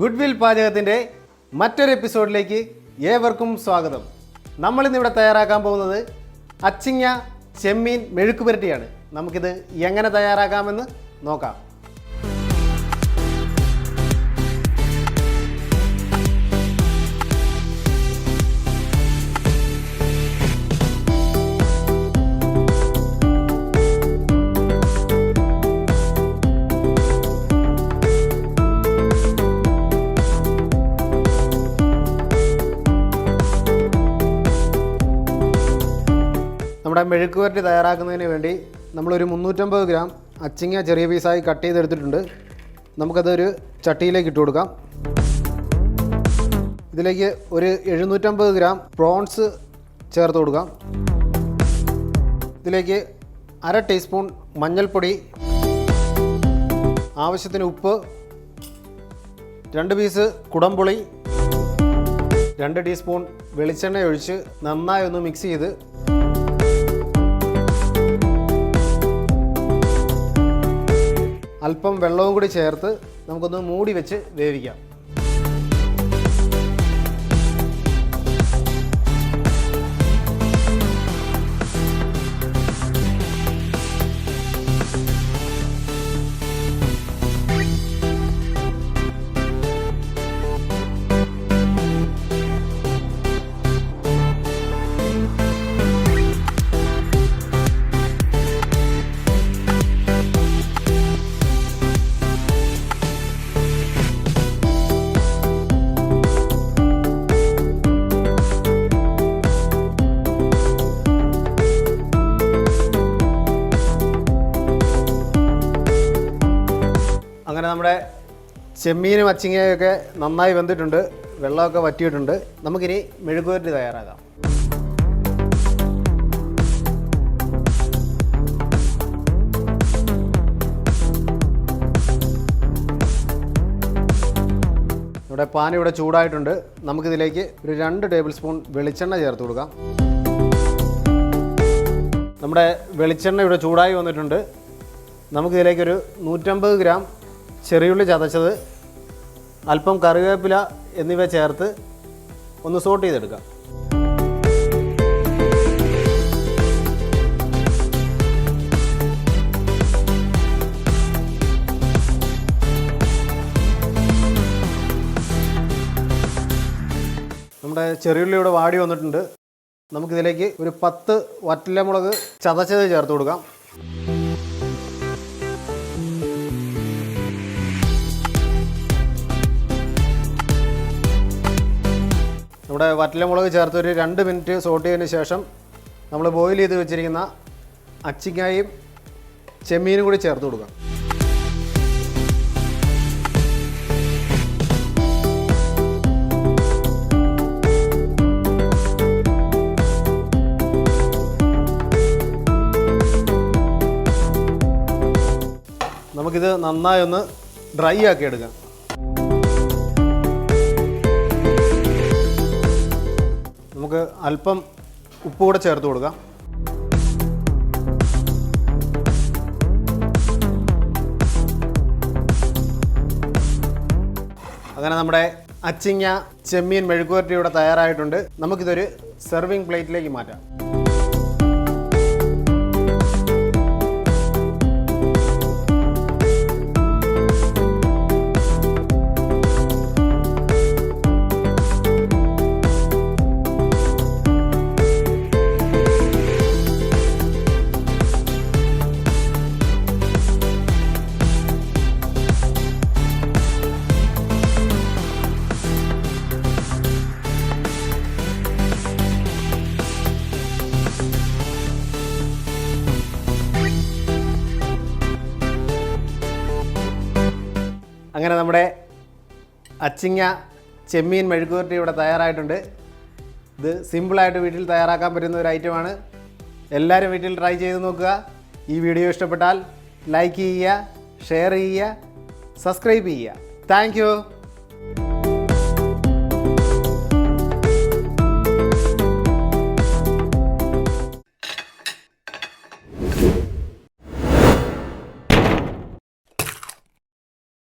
Goodwill പാചകത്തിൻ്റെ മറ്റൊരു എപ്പിസോഡിലേക്ക് ഏവർക്കും സ്വാഗതം. നമ്മളിന്നിവിടെ തയ്യാറാക്കാൻ പോകുന്നത് അച്ചിങ്ങ ചെമ്മീൻ മെഴുക്കുപുരട്ടിയാണ്. നമുക്കിത് എങ്ങനെ തയ്യാറാക്കാമെന്ന് നോക്കാം. നമ്മുടെ മെഴുക്കുപുരട്ടി തയ്യാറാക്കുന്നതിന് വേണ്ടി നമ്മളൊരു 350 ഗ്രാം അച്ചിങ്ങ ചെറിയ പീസായി കട്ട് ചെയ്തെടുത്തിട്ടുണ്ട്. നമുക്കതൊരു ചട്ടിയിലേക്ക് ഇട്ട് കൊടുക്കാം. ഇതിലേക്ക് ഒരു 750 ഗ്രാം പ്രോൺസ് ചേർത്ത് കൊടുക്കാം. ഇതിലേക്ക് 1/2 ടീസ്പൂൺ മഞ്ഞൾപ്പൊടി, ആവശ്യത്തിന് ഉപ്പ്, 2 പീസ് കുടംപുളി, 2 ടീസ്പൂൺ വെളിച്ചെണ്ണ ഒഴിച്ച് നന്നായി ഒന്ന് മിക്സ് ചെയ്ത് അല്പം വെള്ളവും കൂടി ചേർത്ത് നമുക്കൊന്ന് മൂടി വെച്ച് വേവിക്കാം. അങ്ങനെ നമ്മുടെ ചെമ്മീനും അച്ചിങ്ങയൊക്കെ നന്നായി വെന്തിട്ടുണ്ട്, വെള്ളമൊക്കെ വറ്റിയിട്ടുണ്ട്. നമുക്കിനി മെഴുക്കുപുരട്ടി തയ്യാറാക്കാം. ഇവിടെ പാൻ ഇവിടെ ചൂടായിട്ടുണ്ട്. നമുക്കിതിലേക്ക് ഒരു 2 ടേബിൾ സ്പൂൺ വെളിച്ചെണ്ണ ചേർത്ത് കൊടുക്കാം. നമ്മുടെ വെളിച്ചെണ്ണ ഇവിടെ ചൂടായി വന്നിട്ടുണ്ട്. നമുക്കിതിലേക്കൊരു 150 ഗ്രാം ചെറിയുള്ളി ചതച്ചത്, അല്പം കറിവേപ്പില എന്നിവ ചേർത്ത് ഒന്ന് സോട്ട് ചെയ്തെടുക്കാം. നമ്മുടെ ചെറിയുള്ളി ഇവിടെ വാടി വന്നിട്ടുണ്ട്. നമുക്കിതിലേക്ക് ഒരു 10 വറ്റൽമുളക് ചതച്ചത് ചേർത്ത് കൊടുക്കാം. നമ്മുടെ വറ്റൽമുളക് ചേർത്ത് ഒരു 2 മിനിറ്റ് സോട്ട് ചെയ്തതിന് ശേഷം നമ്മൾ ബോയിൽ ചെയ്ത് വെച്ചിരിക്കുന്ന അച്ചിങ്ങയും ചെമ്മീനും കൂടി ചേർത്ത് കൊടുക്കാം. നമുക്കിത് നന്നായി ഒന്ന് ഡ്രൈ ആക്കി എടുക്കാം. നമുക്ക് അല്പം ഉപ്പ് കൂടെ ചേർത്ത് കൊടുക്കാം. അങ്ങനെ നമ്മുടെ അച്ചിങ്ങ ചെമ്മീൻ മെഴുക്കുപുരട്ടി ഇവിടെ തയ്യാറായിട്ടുണ്ട്. നമുക്കിതൊരു സെർവിങ് പ്ലേറ്റിലേക്ക് മാറ്റാം. അങ്ങനെ നമ്മുടെ അച്ചിങ്ങ ചെമ്മീൻ മെഴുക്കുപുരട്ടി ഇവിടെ തയ്യാറായിട്ടുണ്ട്. ഇത് സിമ്പിളായിട്ട് വീട്ടിൽ തയ്യാറാക്കാൻ പറ്റുന്ന ഒരു ഐറ്റമാണ്. എല്ലാവരും വീട്ടിൽ ട്രൈ ചെയ്ത് നോക്കുക. ഈ വീഡിയോ ഇഷ്ടപ്പെട്ടാൽ ലൈക്ക് ചെയ്യുക, ഷെയർ ചെയ്യുക, സബ്സ്ക്രൈബ് ചെയ്യുക. Thank you.